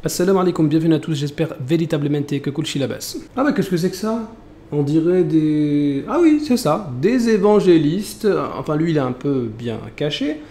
Assalamu alaikum, bienvenue à tous, j'espère véritablement que kulchi la basse. Ah bah qu'est-ce que c'est que ça? On dirait des... Ah oui, c'est ça, des évangélistes, enfin lui il est un peu bien caché.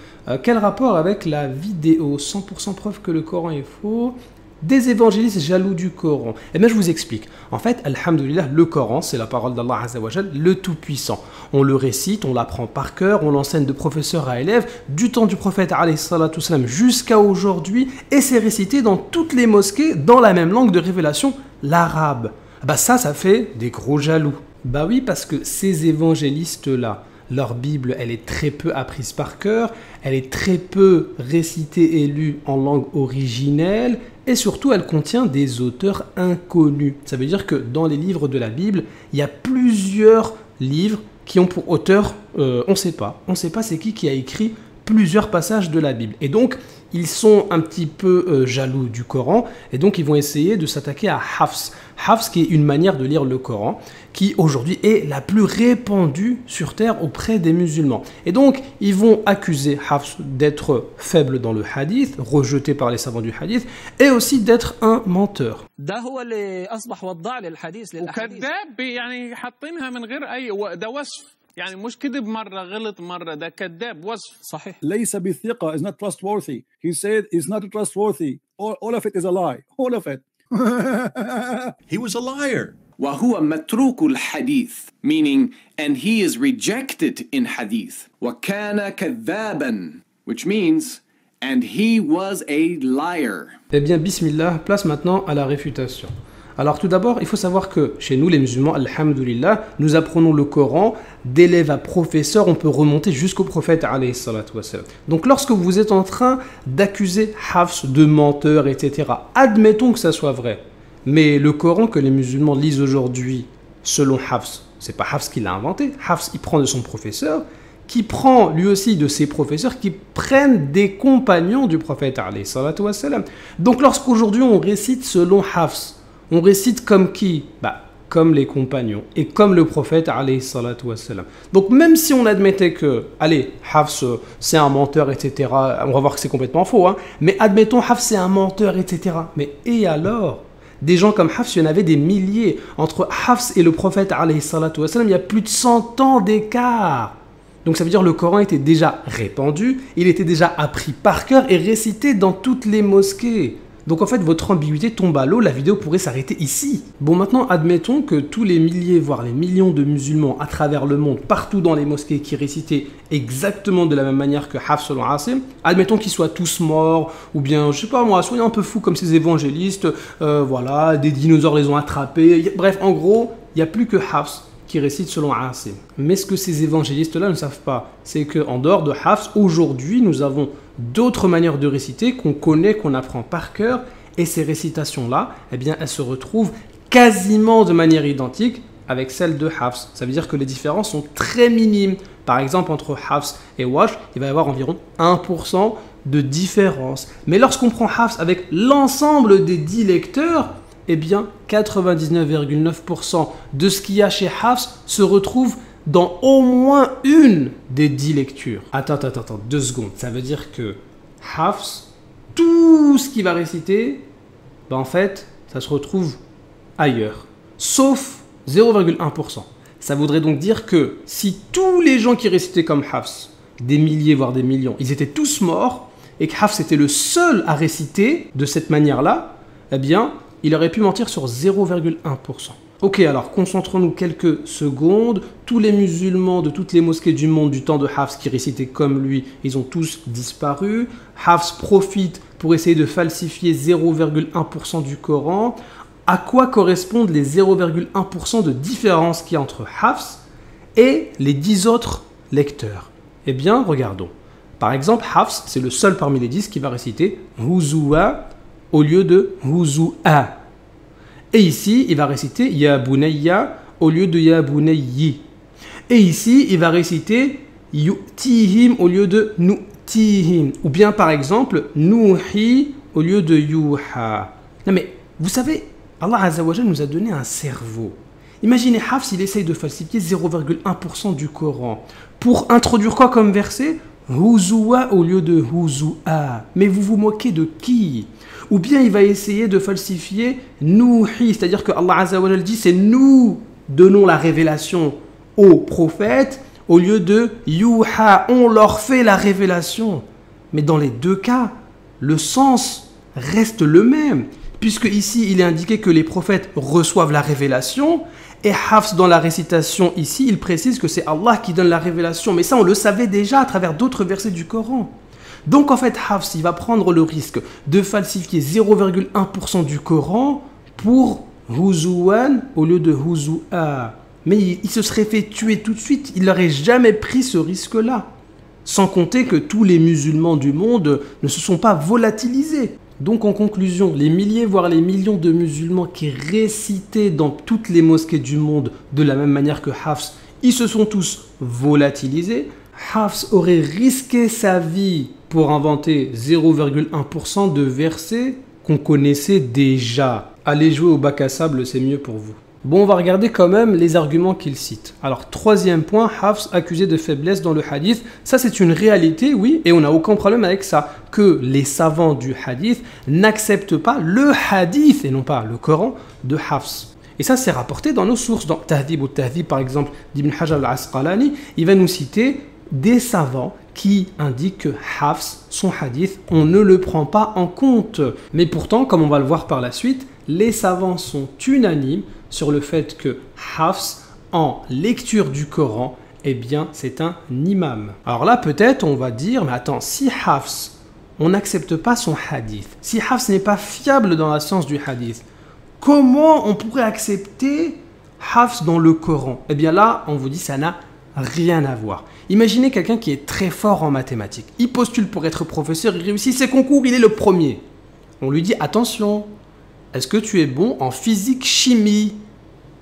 Quel rapport avec la vidéo 100% preuve que le Coran est faux? Des évangélistes jaloux du Coran. Eh bien je vous explique. En fait, alhamdoulilah, le Coran, c'est la parole d'Allah Azza wa Jal, le Tout-Puissant. On le récite, on l'apprend par cœur, on l'enseigne de professeur à élève, du temps du prophète alayhi salatu wassalam jusqu'à aujourd'hui, et c'est récité dans toutes les mosquées, dans la même langue de révélation, l'arabe. Bah ça fait des gros jaloux. Bah oui, parce que ces évangélistes-là, leur Bible, elle est très peu apprise par cœur, elle est très peu récitée et lue en langue originelle, et surtout elle contient des auteurs inconnus. Ça veut dire que dans les livres de la Bible, il y a plusieurs livres qui ont pour auteur, on ne sait pas c'est qui a écrit plusieurs passages de la Bible. Et donc, ils sont un petit peu jaloux du Coran, et donc ils vont essayer de s'attaquer à Hafs. Hafs, qui est une manière de lire le Coran, qui aujourd'hui est la plus répandue sur Terre auprès des musulmans. Et donc, ils vont accuser Hafs d'être faible dans le hadith, rejeté par les savants du hadith, et aussi d'être un menteur. يعني مش كذب مرة غلط مرة ده كذاب وصف صحيح ليس بثقة is not trustworthy he said is not trustworthy all of it is a lie all of it he was a liar وهو متروك الحديث meaning and he is rejected in hadith وكان كذابا which means and he was a liar. Eh bien bismillah, place maintenant à la réfutation. Alors tout d'abord, il faut savoir que chez nous les musulmans, alhamdoulilah, nous apprenons le Coran d'élève à professeur, on peut remonter jusqu'au prophète alayhi salatu wassalam. Donc lorsque vous êtes en train d'accuser Hafs de menteur, etc., admettons que ça soit vrai, mais le Coran que les musulmans lisent aujourd'hui, selon Hafs, c'est pas Hafs qui l'a inventé, Hafs il prend de son professeur, qui prend lui aussi de ses professeurs, qui prennent des compagnons du prophète alayhi salatu wassalam. Donc lorsqu'aujourd'hui on récite selon Hafs, on récite comme qui? Comme les compagnons et comme le prophète alayhi salatu wassalam. Donc même si on admettait que, allez, Hafs c'est un menteur, etc., on va voir que c'est complètement faux, hein, mais admettons Hafs c'est un menteur, etc. Mais et alors? Des gens comme Hafs, il y en avait des milliers. Entre Hafs et le prophète alayhi salatu wassalam, il y a plus de 100 ans d'écart. Donc ça veut dire que le Coran était déjà répandu, il était déjà appris par cœur et récité dans toutes les mosquées. Donc en fait, votre ambiguïté tombe à l'eau, la vidéo pourrait s'arrêter ici. Bon, maintenant, admettons que tous les milliers, voire les millions de musulmans à travers le monde, partout dans les mosquées, qui récitaient exactement de la même manière que Hafs selon Asim, admettons qu'ils soient tous morts, ou bien, je sais pas moi, soyez un peu fous comme ces évangélistes, voilà, des dinosaures les ont attrapés, bref, en gros, il n'y a plus que Hafs qui récite selon Asim. Mais ce que ces évangélistes-là ne savent pas, c'est qu'en dehors de Hafs, aujourd'hui, nous avons d'autres manières de réciter qu'on connaît, qu'on apprend par cœur, et ces récitations-là, eh bien, elles se retrouvent quasiment de manière identique avec celles de Hafs. Ça veut dire que les différences sont très minimes. Par exemple, entre Hafs et Warsh, il va y avoir environ 1% de différence. Mais lorsqu'on prend Hafs avec l'ensemble des 10 lecteurs, eh bien, 99,9% de ce qu'il y a chez Hafs se retrouve dans au moins une des 10 lectures. Attends, 2 secondes. Ça veut dire que Hafs, tout ce qu'il va réciter, en fait, ça se retrouve ailleurs. Sauf 0,1%. Ça voudrait donc dire que si tous les gens qui récitaient comme Hafs, des milliers voire des millions, ils étaient tous morts, et que Hafs était le seul à réciter de cette manière-là, eh bien, il aurait pu mentir sur 0,1%. Ok, alors concentrons-nous quelques secondes. Tous les musulmans de toutes les mosquées du monde du temps de Hafs qui récitaient comme lui, ils ont tous disparu. Hafs profite pour essayer de falsifier 0,1% du Coran. À quoi correspondent les 0,1% de différence qu'il y a entre Hafs et les 10 autres lecteurs? Eh bien, regardons. Par exemple, Hafs, c'est le seul parmi les 10 qui va réciter Huzu'a au lieu de Huzu'a. Et ici, il va réciter Ya Bunayya au lieu de Ya Bunayyi. Et ici, il va réciter Yu'tihim au lieu de Nu'tihim. Ou bien par exemple, Nuhi au lieu de Yuha. Non mais, vous savez, Allah Azza wa Jal nous a donné un cerveau. Imaginez Hafs, il essaye de falsifier 0,1% du Coran. Pour introduire quoi comme verset? Huzu'a au lieu de Huzu'a. Mais vous vous moquez de qui? Ou bien il va essayer de falsifier Nouhi, c'est-à-dire que Allah Azza wa Jal dit c'est nous donnons la révélation aux prophètes au lieu de Yuha, on leur fait la révélation. Mais dans les deux cas, le sens reste le même, puisque ici il est indiqué que les prophètes reçoivent la révélation, et Hafs dans la récitation ici, il précise que c'est Allah qui donne la révélation, mais ça on le savait déjà à travers d'autres versets du Coran. Donc en fait Hafs, il va prendre le risque de falsifier 0,1% du Coran pour Huzouan au lieu de Huzou'a. Mais il se serait fait tuer tout de suite, il n'aurait jamais pris ce risque-là. Sans compter que tous les musulmans du monde ne se sont pas volatilisés. Donc en conclusion, les milliers voire les millions de musulmans qui récitaient dans toutes les mosquées du monde de la même manière que Hafs, ils se sont tous volatilisés. Hafs aurait risqué sa vie pour inventer 0,1% de versets qu'on connaissait déjà. Allez jouer au bac à sable, c'est mieux pour vous. Bon, on va regarder quand même les arguments qu'il cite. Alors, troisième point, Hafs accusé de faiblesse dans le hadith. Ça, c'est une réalité, oui, et on n'a aucun problème avec ça. Que les savants du hadith n'acceptent pas le hadith, et non pas le Coran, de Hafs. Et ça, c'est rapporté dans nos sources. Dans Tahdib ou Tahdib, par exemple, d'Ibn Hajar al-Asqalani, il va nous citer des savants qui indiquent que Hafs, son hadith, on ne le prend pas en compte. Mais pourtant, comme on va le voir par la suite, les savants sont unanimes sur le fait que Hafs, en lecture du Coran, eh bien, c'est un imam. Alors là, peut-être, on va dire, mais attends, si Hafs, on n'accepte pas son hadith, si Hafs n'est pas fiable dans la science du hadith, comment on pourrait accepter Hafs dans le Coran? Eh bien là, on vous dit, ça n'a rien à voir. Imaginez quelqu'un qui est très fort en mathématiques. Il postule pour être professeur, il réussit ses concours, il est le premier. On lui dit, attention, est-ce que tu es bon en physique-chimie?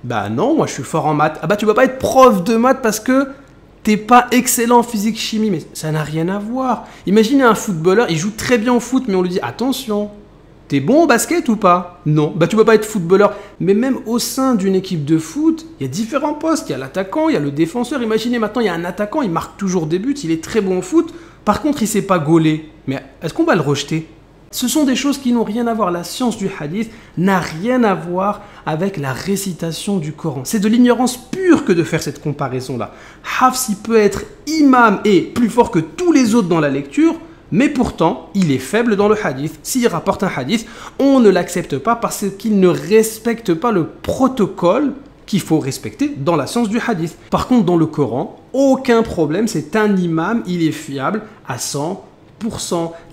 Bah non, moi je suis fort en maths. Ah bah tu peux pas être prof de maths parce que t'es pas excellent en physique-chimie. Mais ça n'a rien à voir. Imaginez un footballeur, il joue très bien au foot, mais on lui dit, attention, t'es bon au basket ou pas? Non, bah tu peux pas être footballeur. Mais même au sein d'une équipe de foot, il y a différents postes. Il y a l'attaquant, il y a le défenseur. Imaginez maintenant, il y a un attaquant, il marque toujours des buts, il est très bon au foot. Par contre, il sait pas gauler. Mais est-ce qu'on va le rejeter? Ce sont des choses qui n'ont rien à voir. La science du hadith n'a rien à voir avec la récitation du Coran. C'est de l'ignorance pure que de faire cette comparaison-là. Hafs, il peut être imam et plus fort que tous les autres dans la lecture, mais pourtant, il est faible dans le hadith. S'il rapporte un hadith, on ne l'accepte pas parce qu'il ne respecte pas le protocole qu'il faut respecter dans la science du hadith. Par contre, dans le Coran, aucun problème, c'est un imam, il est fiable à 100%.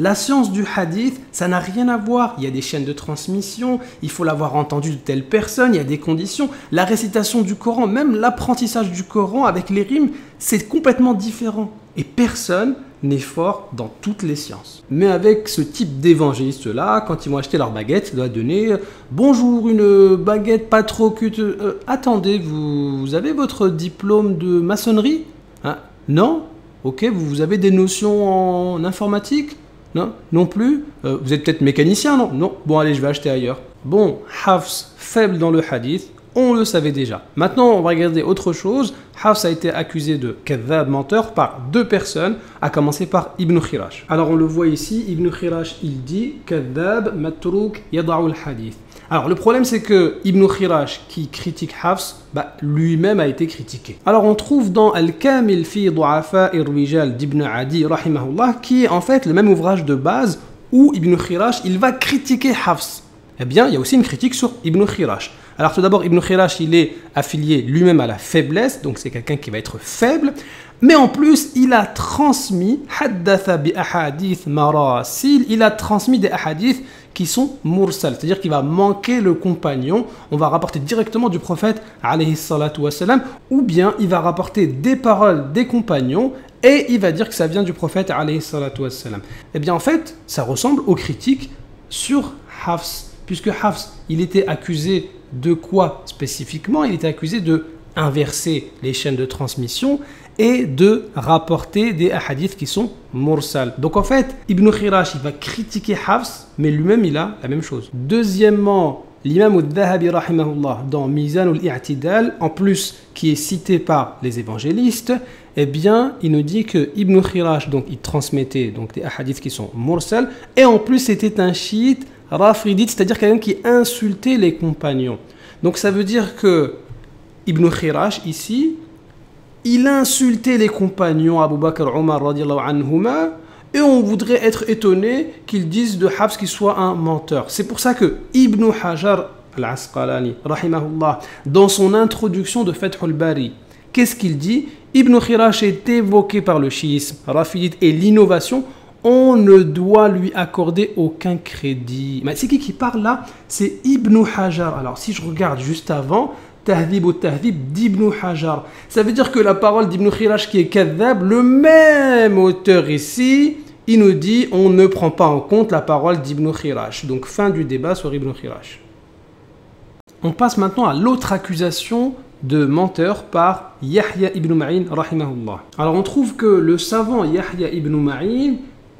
La science du hadith, ça n'a rien à voir. Il y a des chaînes de transmission, il faut l'avoir entendu de telle personne, il y a des conditions. La récitation du Coran, même l'apprentissage du Coran avec les rimes, c'est complètement différent. Et personne n'est fort dans toutes les sciences. Mais avec ce type d'évangélistes-là, quand ils vont acheter leur baguette, ça doit donner « Bonjour, une baguette pas trop cute. Attendez, vous avez votre diplôme de maçonnerie hein? Non? Ok, vous avez des notions en informatique? Non? Non plus? Vous êtes peut-être mécanicien, non? Non. Bon, allez, je vais acheter ailleurs. Bon, Hafs, faible dans le hadith, on le savait déjà. Maintenant, on va regarder autre chose. Hafs a été accusé de kadhab, menteur, par deux personnes, à commencer par Ibn Khirash. Alors, on le voit ici, Ibn Khirash, il dit « Kadhab matrouk yada'u al-hadith ». Alors, le problème, c'est que Ibn Khirash, qui critique Hafs, lui-même a été critiqué. Alors, on trouve dans Al-Kamil fi Du'afa ir-Rijal d'Ibn Adi, rahimahullah, qui est en fait le même ouvrage de base où Ibn Khirash, il va critiquer Hafs. Eh bien, il y a aussi une critique sur Ibn Khirash. Alors, tout d'abord, Ibn Khirash, il est affilié lui-même à la faiblesse, donc c'est quelqu'un qui va être faible. Mais en plus, il a transmis haddatha bi ahadith marasil, il a transmis des ahadiths qui sont mursal, c'est-à-dire qu'il va manquer le compagnon, on va rapporter directement du prophète alayhi salatu wassalam, ou bien il va rapporter des paroles des compagnons et il va dire que ça vient du prophète alayhi salatu wassalam. Eh bien en fait, ça ressemble aux critiques sur Hafs, puisque Hafs, il était accusé de quoi spécifiquement? Il était accusé de inverser les chaînes de transmission et de rapporter des hadiths qui sont mursal. Donc en fait, Ibn Khirash, il va critiquer Hafs, mais lui-même, il a la même chose. Deuxièmement, l'imam al-Dhahabi, rahimahullah, dans Mizan al-I'tidal, en plus, qui est cité par les évangélistes, eh bien, il nous dit que Ibn Khirash, donc, il transmettait donc, des hadiths qui sont mursal, et en plus, c'était un chiite rafidite, c'est-à-dire quelqu'un qui insultait les compagnons. Donc ça veut dire que Ibn Khirash ici, il insultait les compagnons Abu Bakr, Omar radiallahu anhuma, et on voudrait être étonné qu'ils disent de Hafs qu'il soit un menteur. C'est pour ça que Ibn Hajar al-Asqalani, rahimahullah, dans son introduction de Fath al-Bari, qu'est-ce qu'il dit? Ibn Khirash est évoqué par le chiisme, rafidite et l'innovation. On ne doit lui accorder aucun crédit. Mais c'est qui parle là? C'est Ibn Hajar. Alors si je regarde juste avant, Tahdhib ou Tahdhib d'Ibn Hajar. Ça veut dire que la parole d'Ibn Khirash qui est kadhab, le même auteur ici, il nous dit on ne prend pas en compte la parole d'Ibn Khirash. Donc fin du débat sur Ibn Khirash. On passe maintenant à l'autre accusation de menteur par Yahya ibn Ma'in rahimahullah. Alors on trouve que le savant Yahya ibn Ma'in,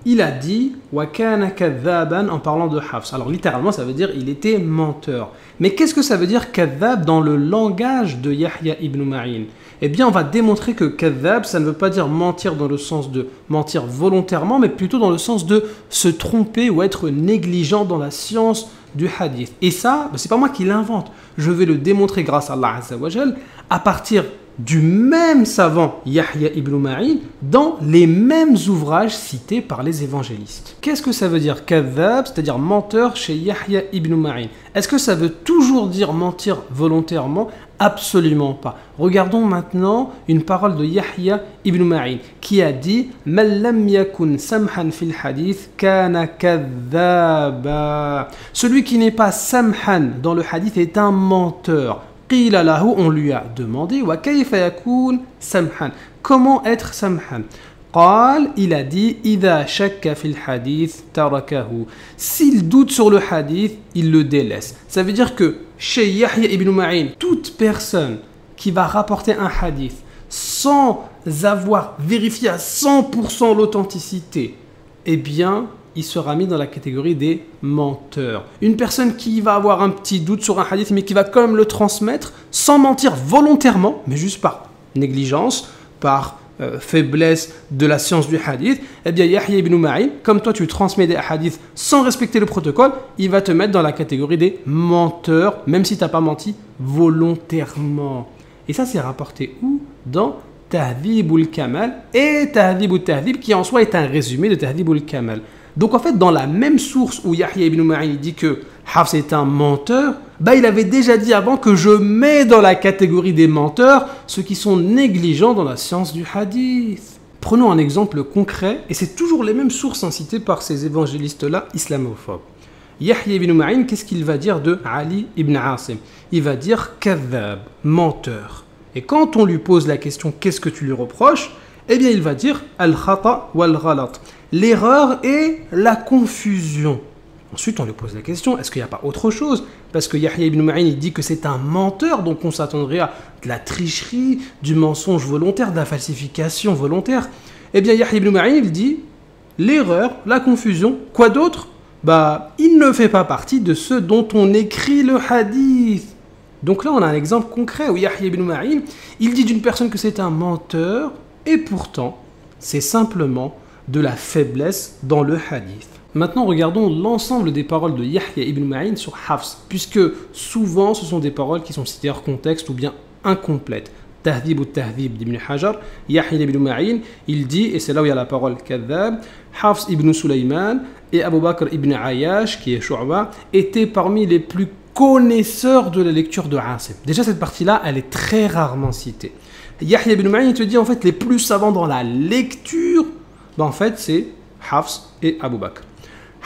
il a dit wa kana kadhaban en parlant de Hafs. Alors littéralement ça veut dire il était menteur. Mais qu'est-ce que ça veut dire kadhab dans le langage de Yahya ibn Ma'in? Eh bien on va démontrer que kadhab ça ne veut pas dire mentir dans le sens de mentir volontairement, mais plutôt dans le sens de se tromper ou être négligent dans la science du hadith. Et ça, c'est pas moi qui l'invente. Je vais le démontrer grâce à Allah Azza wa Jal à partir du même savant Yahya ibn Ma'in dans les mêmes ouvrages cités par les évangélistes. Qu'est-ce que ça veut dire kadhab, c'est-à-dire menteur chez Yahya ibn Ma'in? Est-ce que ça veut toujours dire mentir volontairement? Absolument pas. Regardons maintenant une parole de Yahya ibn Ma'in qui a dit Man lam yakun samhan fil hadith kana kadhaba. Celui qui n'est pas samhan dans le hadith est un menteur. Qila lahu, on lui a demandé wa kayfa yakun samhan. Comment être samhan? Qal, il a dit idha shakka fil hadith tarakahu. S'il doute sur le hadith, il le délaisse. Ça veut dire que chez Yahya ibn Ma'in, toute personne qui va rapporter un hadith sans avoir vérifié à 100% l'authenticité, eh bien, il sera mis dans la catégorie des menteurs. Une personne qui va avoir un petit doute sur un hadith, mais qui va quand même le transmettre sans mentir volontairement, mais juste par négligence, par faiblesse de la science du hadith, eh bien Yahya ibn Ma'in, comme toi tu transmets des hadiths sans respecter le protocole, il va te mettre dans la catégorie des menteurs, même si tu n'as pas menti volontairement. Et ça c'est rapporté où? Dans Tahdhib al-Kamal et Tahdhib al-Tahdhib qui en soi est un résumé de Tahdhib al-Kamal. Donc en fait dans la même source où Yahya ibn Ma'in dit que Hafs est un menteur, il avait déjà dit avant que je mets dans la catégorie des menteurs ceux qui sont négligents dans la science du hadith. Prenons un exemple concret, et c'est toujours les mêmes sources citées par ces évangélistes-là islamophobes. Yahya ibn Ma'in, qu'est-ce qu'il va dire de Ali ibn Asim? Il va dire kadhab, menteur. Et quand on lui pose la question qu'est-ce que tu lui reproches, eh bien il va dire al-khata wal-ghalat, l'erreur et la confusion. Ensuite, on lui pose la question, est-ce qu'il n'y a pas autre chose? Parce que Yahya ibn Ma'in, il dit que c'est un menteur, donc on s'attendrait à de la tricherie, du mensonge volontaire, de la falsification volontaire. Eh bien, Yahya ibn Ma'in, il dit l'erreur, la confusion, quoi d'autre? Il ne fait pas partie de ceux dont on écrit le hadith. Donc là, on a un exemple concret où Yahya ibn Ma'in, il dit d'une personne que c'est un menteur, et pourtant, c'est simplement de la faiblesse dans le hadith. Maintenant, regardons l'ensemble des paroles de Yahya ibn Ma'in sur Hafs, puisque souvent ce sont des paroles qui sont citées hors contexte ou bien incomplètes. Tahdhib ou Tahdhib d'Ibn Hajar, Yahya ibn Ma'in, il dit, et c'est là où il y a la parole kadhab, Hafs ibn Sulayman et Abu Bakr ibn Ayyash, qui est Shu'ba, étaient parmi les plus connaisseurs de la lecture de Asim. Déjà, cette partie-là, elle est très rarement citée. Yahya ibn Ma'in, il te dit, en fait, les plus savants dans la lecture, en fait, c'est Hafs et Abu Bakr.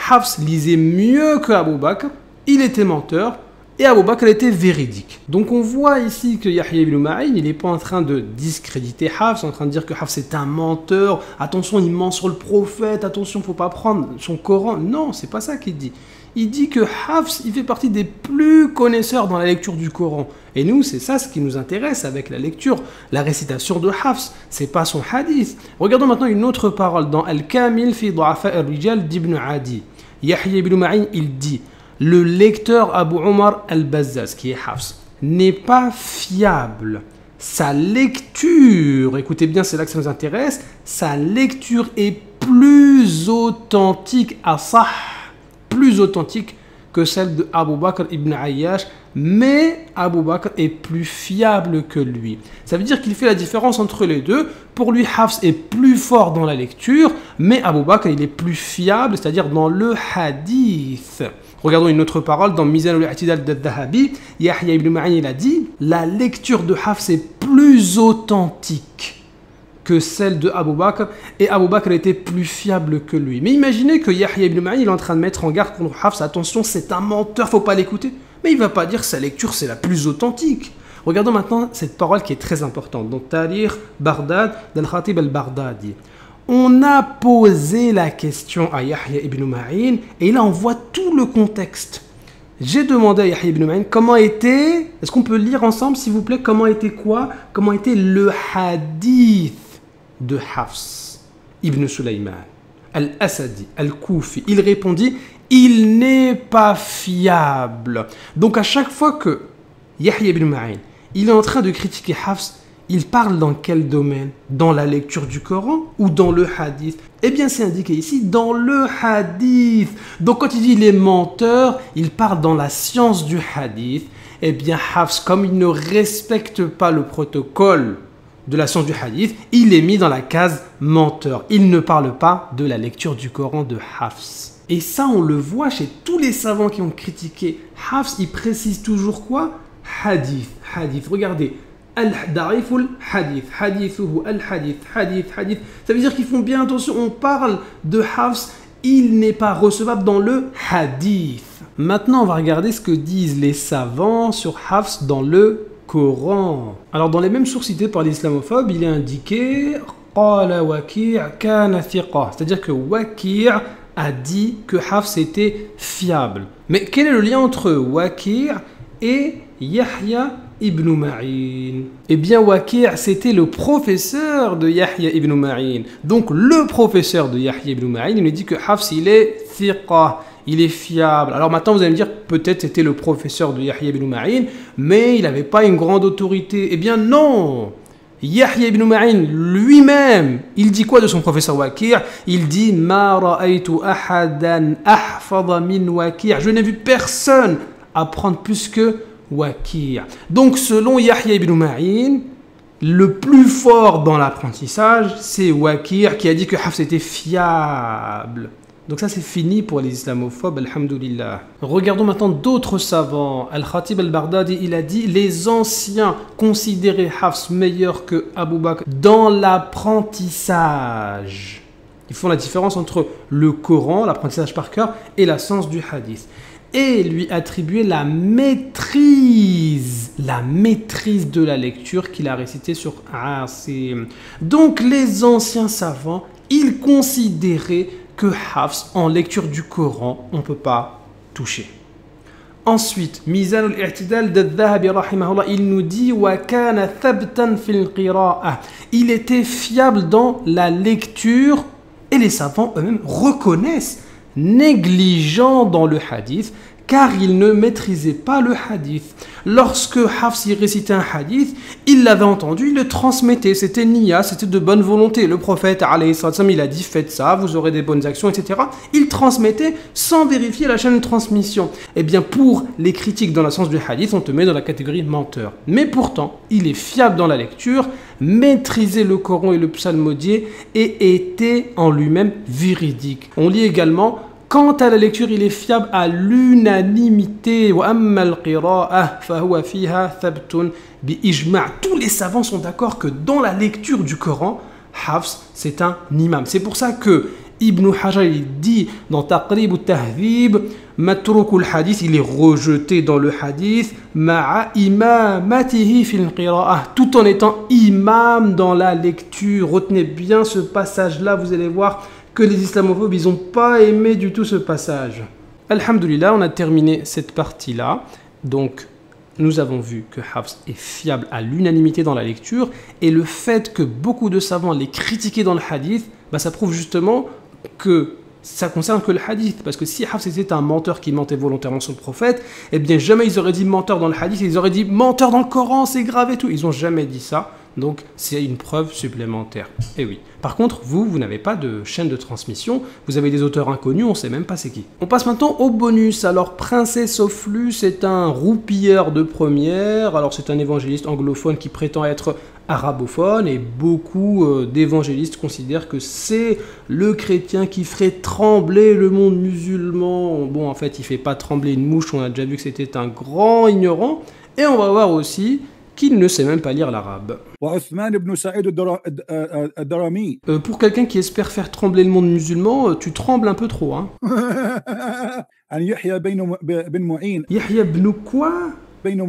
Hafs lisait mieux que Abu Bakr, il était menteur, et Abu Bakr était véridique. Donc on voit ici que Yahya ibn Ma'in, il n'est pas en train de discréditer Hafs, en train de dire que Hafs est un menteur, attention il ment sur le prophète, attention il ne faut pas prendre son Coran. Non, c'est pas ça qu'il dit. Il dit que Hafs, il fait partie des plus connaisseurs dans la lecture du Coran. Et nous, c'est ça ce qui nous intéresse avec la lecture, la récitation de Hafs. C'est pas son hadith. Regardons maintenant une autre parole dans Al-Kamil fi Du'afa al-Rijal d'Ibn Adi. Yahya ibn Ma'in, il dit le lecteur Abu Omar al-Bazzaz, qui est Hafs, n'est pas fiable. Sa lecture, écoutez bien, c'est là que ça nous intéresse, sa lecture est plus authentique à Sah, plus authentique que celle de Abu Bakr ibn Ayyash, mais Abu Bakr est plus fiable que lui. Ça veut dire qu'il fait la différence entre les deux. Pour lui, Hafs est plus fort dans la lecture, mais Abu Bakr, il est plus fiable, c'est-à-dire dans le hadith. Regardons une autre parole dans Mizan al-I'tidal d'Al-Dhahabi. Yahya ibn Ma'in, il a dit « La lecture de Hafs est plus authentique que celle de Abu Bakr, et Abu Bakr était plus fiable que lui. » Mais imaginez que Yahya ibn Ma'in, il est en train de mettre en garde contre Hafs. Attention, c'est un menteur, faut pas l'écouter. Mais il va pas dire que sa lecture, c'est la plus authentique. Regardons maintenant cette parole qui est très importante. Dans Tarikh Baghdad d'Al-Khatib al-Baghdadi. On a posé la question à Yahya ibn Ma'in et là on voit tout le contexte. J'ai demandé à Yahya ibn Ma'in comment était, est-ce qu'on peut lire ensemble s'il vous plaît, comment était quoi, comment était le hadith de Hafs ibn Sulayman al-Asadi, al-Koufi. Il répondit, il n'est pas fiable. Donc à chaque fois que Yahya ibn Ma'in, il est en train de critiquer Hafs, il parle dans quel domaine? Dans la lecture du Coran ou dans le hadith? Eh bien, c'est indiqué ici dans le hadith. Donc, quand il dit les menteurs, il parle dans la science du hadith. Eh bien, Hafs, comme il ne respecte pas le protocole de la science du hadith, il est mis dans la case menteur. Il ne parle pas de la lecture du Coran de Hafs. Et ça, on le voit chez tous les savants qui ont critiqué Hafs. Ils précisent toujours quoi? Hadith, hadith. Regardez. Al-Dariful Hadith, Hadithuhu Al-Hadith, Hadith, Hadith. Ça veut dire qu'ils font bien attention, on parle de Hafs, il n'est pas recevable dans le Hadith. Maintenant, on va regarder ce que disent les savants sur Hafs dans le Coran. Alors, dans les mêmes sources citées par les islamophobes, il est indiqué Qala Waki' kana thiqa, c'est-à-dire que Waki' a dit que Hafs était fiable. Mais quel est le lien entre Waki' et Yahya ibn Ma'in? Eh bien, Waki' c'était le professeur de Yahya ibn Ma'in. Donc, le professeur de Yahya ibn Ma'in, il nous dit que Hafs, il est thiqa, il est fiable. Alors maintenant, vous allez me dire, peut-être c'était le professeur de Yahya ibn Ma'in, mais il n'avait pas une grande autorité. Eh bien, non! Yahya ibn Ma'in lui-même, il dit quoi de son professeur Waki'? Il dit « Ma ra'aytu ahadan ahfadha min Waki'. Je n'ai vu personne apprendre plus que Waki'. Donc, selon Yahya ibn Ma'in, le plus fort dans l'apprentissage, c'est Waki' qui a dit que Hafs était fiable. Donc ça, c'est fini pour les islamophobes, alhamdoulilah. Regardons maintenant d'autres savants. Al-Khatib al-Baghdadi, il a dit « Les anciens considéraient Hafs meilleur que Abu Bakr dans l'apprentissage. » Ils font la différence entre le Coran, l'apprentissage par cœur, et la science du hadith. Et lui attribuer la maîtrise de la lecture qu'il a récitée sur Asim. Donc les anciens savants, ils considéraient que Hafs, en lecture du Coran, on ne peut pas toucher. Ensuite, Mizan al-I'tidal d'Al-Dhahabi rahimahullah, il nous dit wa kana thabtan fil qira'ah. Il était fiable dans la lecture et les savants eux-mêmes reconnaissent négligent dans le hadith car il ne maîtrisait pas le hadith. Lorsque Hafs y récitait un hadith, il l'avait entendu, il le transmettait, c'était niya, c'était de bonne volonté. Le prophète, alayhi salam, il a dit faites ça, vous aurez des bonnes actions, etc. Il transmettait sans vérifier la chaîne de transmission. Eh bien pour les critiques dans la science du hadith, on te met dans la catégorie menteur. Mais pourtant, il est fiable dans la lecture, maîtrisait le Coran et le psalmodier et était en lui-même véridique. On lit également quant à la lecture, il est fiable à l'unanimité. Tous les savants sont d'accord que dans la lecture du Coran, Hafs, c'est un imam. C'est pour ça que Ibn Hajar il dit dans Taqrib al-Tahdhib, Matrukul hadith, il est rejeté dans le hadith, ma'a imamatihi fil qira'ah, tout en étant imam dans la lecture. Retenez bien ce passage-là, vous allez voir que les islamophobes, ils n'ont pas aimé du tout ce passage. Alhamdulillah, on a terminé cette partie-là. Donc, nous avons vu que Hafs est fiable à l'unanimité dans la lecture. Et le fait que beaucoup de savants l'aient critiqué dans le hadith, ça prouve justement que ça concerne que le hadith. Parce que si Hafs était un menteur qui mentait volontairement sur le prophète, eh bien jamais ils auraient dit menteur dans le hadith, ils auraient dit menteur dans le Coran, c'est grave et tout. Ils n'ont jamais dit ça. Donc c'est une preuve supplémentaire. Et oui. Par contre, vous n'avez pas de chaîne de transmission, vous avez des auteurs inconnus, on ne sait même pas c'est qui. On passe maintenant au bonus. Alors Princesse of Lu, c'est un roupilleur de première, alors c'est un évangéliste anglophone qui prétend être arabophone et beaucoup d'évangélistes considèrent que c'est le chrétien qui ferait trembler le monde musulman. Bon, en fait, il fait pas trembler une mouche, on a déjà vu que c'était un grand ignorant. Et on va voir aussi qu'il ne sait même pas lire l'arabe. Pour quelqu'un qui espère faire trembler le monde musulman, tu trembles un peu trop, hein. Yahya ibn quoi? Il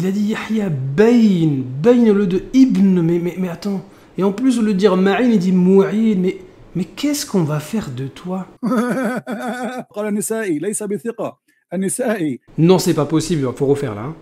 a dit Yahya Bayn au lieu de Ibn, mais attends. Et en plus, au lieu de dire Ma'in, il dit Mu'in, mais qu'est-ce qu'on va faire de toi? Non, c'est pas possible, il faut refaire là.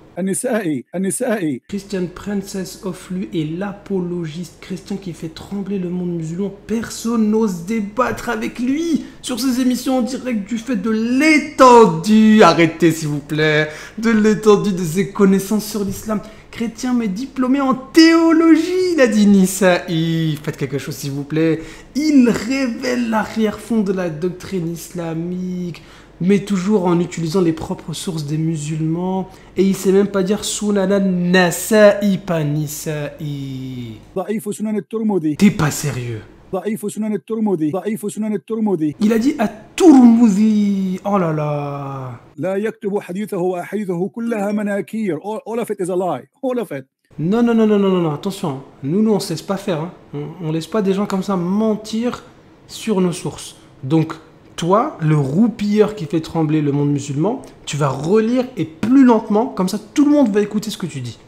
Christian Princess of Lu est l'apologiste chrétien qui fait trembler le monde musulman. Personne n'ose débattre avec lui sur ses émissions en direct du fait de l'étendue, arrêtez s'il vous plaît, de l'étendue de ses connaissances sur l'islam. Chrétien mais diplômé en théologie, il a dit Nisaï, faites quelque chose s'il vous plaît. Il révèle l'arrière-fond de la doctrine islamique, mais toujours en utilisant les propres sources des musulmans. Et il sait même pas dire Sunana Nasa'i, pas Nisa'i. T'es pas sérieux. Il a dit à Turmudi. Oh là là. Non, attention. Nous, on ne laisse pas faire. Hein. On laisse pas des gens comme ça mentir sur nos sources. Donc, toi, le roupilleur qui fait trembler le monde musulman, tu vas relire et plus lentement, comme ça tout le monde va écouter ce que tu dis.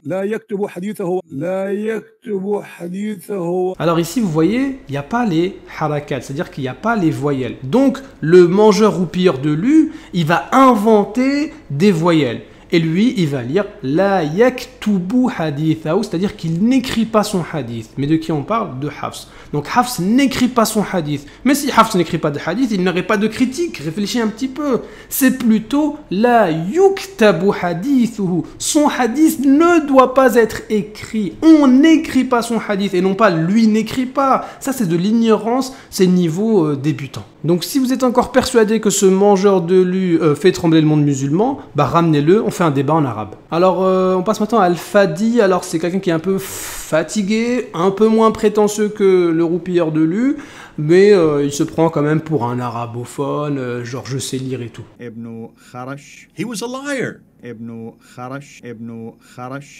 Alors ici, vous voyez, il n'y a pas les harakat, c'est-à-dire qu'il n'y a pas les voyelles. Donc, le mangeur roupilleur de Lu, il va inventer des voyelles. Et lui, il va lire la yaktubu hadithahu, c'est-à-dire qu'il n'écrit pas son hadith. Mais de qui on parle? De Hafs. Donc Hafs n'écrit pas son hadith. Mais si Hafs n'écrit pas de hadith, il n'aurait pas de critique. Réfléchis un petit peu. C'est plutôt la yuktabu hadithuhu. Son hadith ne doit pas être écrit. On n'écrit pas son hadith et non pas lui n'écrit pas. Ça, c'est de l'ignorance, c'est niveau débutant. Donc si vous êtes encore persuadé que ce mangeur de Lu fait trembler le monde musulman, bah ramenez-le, on fait un débat en arabe. Alors on passe maintenant à Al-Fadi. Alors c'est quelqu'un qui est un peu fatigué, un peu moins prétentieux que le roupilleur de Lu, mais il se prend quand même pour un arabophone, genre je sais lire et tout. Ibn Kharash. He was a liar. Ibn Kharash.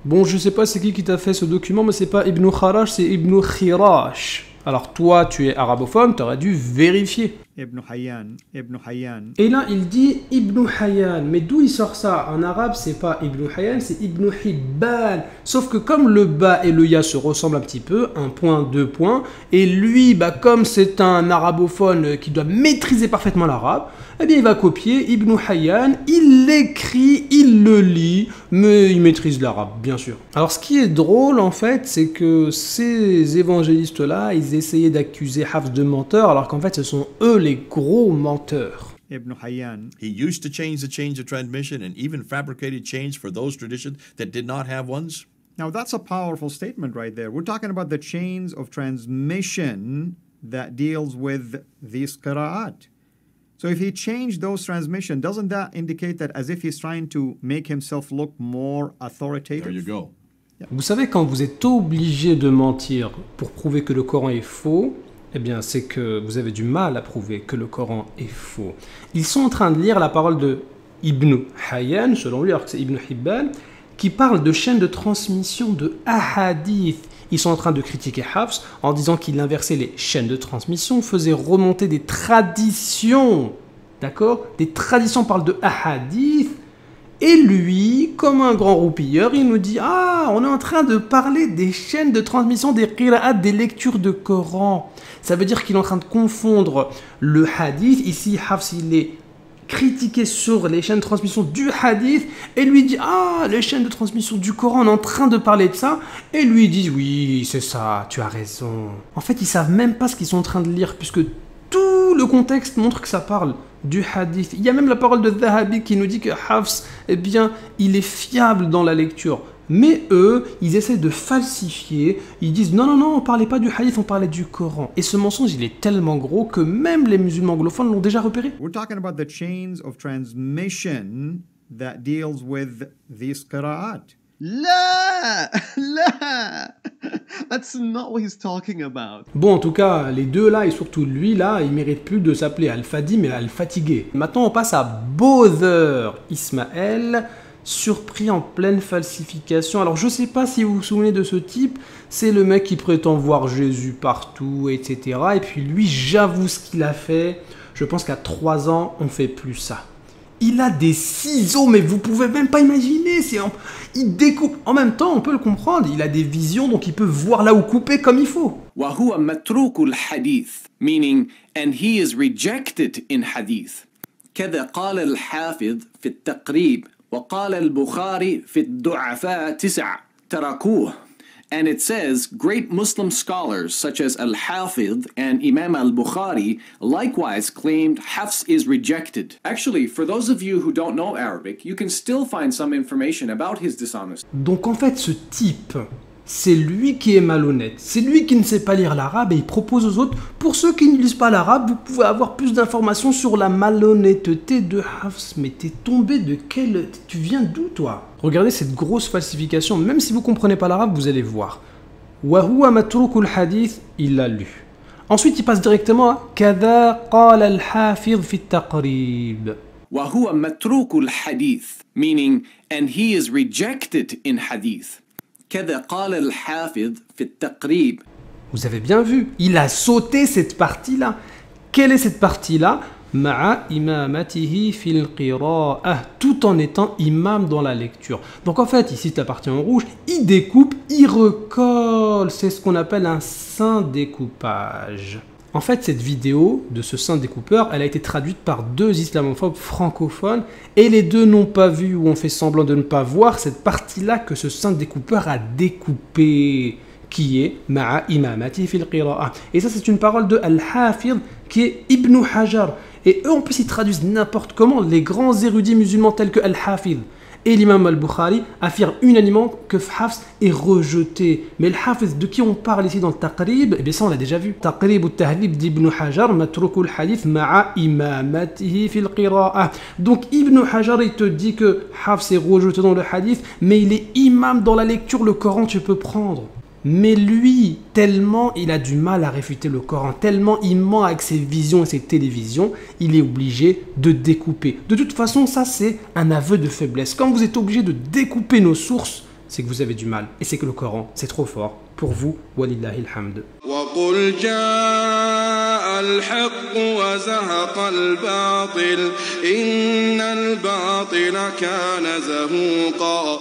Bon, je sais pas c'est qui t'a fait ce document, mais c'est pas Ibn Kharash, c'est Ibn Khirash. Alors toi, tu es arabophone, tu aurais dû vérifier. Ibn Hayyan. Et là, il dit Ibn Hayyan. Mais d'où il sort ça? En arabe, c'est pas Ibn Hayyan, c'est Ibn Hibban. Sauf que comme le ba et le ya se ressemblent un petit peu, un point, deux points, et lui, bah, comme c'est un arabophone qui doit maîtriser parfaitement l'arabe, eh bien, il va copier Ibn Hayyan, il l'écrit, il le lit, mais il maîtrise l'arabe, bien sûr. Alors, ce qui est drôle, en fait, c'est que ces évangélistes-là, ils essayaient d'accuser Hafs de menteur, alors qu'en fait, ce sont eux les gros menteurs. Ibn Hayyan. He used to change the chains of transmission and even fabricated chains for those traditions that did not have ones. Now, that's a powerful statement right there. We're talking about the chains of transmission that deals with these qira'at. So if he changed those transmission, doesn't that indicate that as if he's trying to make himself look more authoritative? There you go. Vous savez, quand vous êtes obligé de mentir pour prouver que le Coran est faux, eh bien, c'est que vous avez du mal à prouver que le Coran est faux. Ils sont en train de lire la parole de Ibn Hayyan, selon lui, alors que c'est Ibn Hibban, qui parle de chaîne de transmission de ahadith. Ils sont en train de critiquer Hafs en disant qu'il inversait les chaînes de transmission, faisait remonter des traditions. D'accord? Des traditions parlent de ahadith. Et lui, comme un grand roupilleur, il nous dit « Ah, on est en train de parler des chaînes de transmission des qira'at, des lectures de Coran. » Ça veut dire qu'il est en train de confondre le hadith. Ici, Hafs, il est critiqué sur les chaînes de transmission du hadith et lui dit « Ah, les chaînes de transmission du Coran, on est en train de parler de ça. » Et lui dit « Oui, c'est ça, tu as raison. » En fait, ils savent même pas ce qu'ils sont en train de lire puisque tout le contexte montre que ça parle du hadith. Il y a même la parole de Dhahabi qui nous dit que Hafs, eh bien, il est fiable dans la lecture. Mais eux, ils essaient de falsifier. Ils disent non, non, non, on parlait pas du hadith, on parlait du Coran. Et ce mensonge, il est tellement gros que même les musulmans anglophones l'ont déjà repéré. We're talking about the chains of transmission that deals with these qira'at. لا لا That's not what he's talking about. Bon, en tout cas, les deux là, et surtout lui là, il mérite plus de s'appeler Al-Fadi, mais Al-Fatigué. Maintenant, on passe à Bother Ismaël, surpris en pleine falsification. Alors, je sais pas si vous vous souvenez de ce type, c'est le mec qui prétend voir Jésus partout, etc. Et puis lui, j'avoue ce qu'il a fait. Je pense qu'à 3 ans, on fait plus ça. Il a des ciseaux, mais vous pouvez même pas imaginer. Il découpe. En même temps, on peut le comprendre. Il a des visions, donc il peut voir là où couper comme il faut. وهو متروك الحديث, meaning and he is rejected in hadith. كذا قال الحافظ في التقريب وقال البخاري في الضعفاء 9 تركوه. And it says, great Muslim scholars such as Al-Hafidh and Imam al-Bukhari likewise claimed Hafs is rejected. Actually, for those of you who don't know Arabic, you can still find some information about his dishonesty. Donc en fait, ce type, c'est lui qui est malhonnête. C'est lui qui ne sait pas lire l'arabe et il propose aux autres. Pour ceux qui ne lisent pas l'arabe, vous pouvez avoir plus d'informations sur la malhonnêteté de Hafs. Mais t'es tombé de quel... Tu viens d'où, toi? Regardez cette grosse falsification. Même si vous ne comprenez pas l'arabe, vous allez voir. Wahuwa matroukul hadith, il l'a lu. Ensuite, il passe directement à Kada qala al-hafidh fi at-taqrib. وهو متروك الحديث, meaning and he is rejected in hadith. كذا قال الحافظ في التقريب. Vous avez bien vu, il a sauté cette partie-là. Quelle est cette partie-là? Ma'a imamatihi fil qira'ah, tout en étant imam dans la lecture. Donc en fait, ici, la partie en rouge, il découpe, il recolle. C'est ce qu'on appelle un saint découpage. En fait, cette vidéo de ce saint découpeur, elle a été traduite par 2 islamophobes francophones et les deux n'ont pas vu ou ont fait semblant de ne pas voir cette partie-là que ce saint découpeur a découpé, qui est Ma'a imamati fil qira'ah. Et ça, c'est une parole de Al-Hafidh qui est Ibn Hajar. Et eux, en plus, ils traduisent n'importe comment. Les grands érudits musulmans tels que Al-Hafidh et l'imam al-Bukhari affirment unanimement que Hafs est rejeté. Mais le Hafidh de qui on parle ici dans le Taqrib, eh bien ça on l'a déjà vu. Taqrib ou Tahlib d'Ibn Hajar, matroukul hadith ma'a imamatihi fil qira'ah. Donc Ibn Hajar il te dit que Hafs est rejeté dans le hadith, mais il est imam dans la lecture, le Coran tu peux prendre. Mais lui, tellement il a du mal à réfuter le Coran, tellement il ment avec ses visions et ses télévisions, il est obligé de découper. De toute façon, ça c'est un aveu de faiblesse. Quand vous êtes obligé de découper nos sources, c'est que vous avez du mal. Et c'est que le Coran, c'est trop fort pour vous. Walillahi alhamd. وقل جاء الحق وزهق الباطل إن الباطل كان زهوقا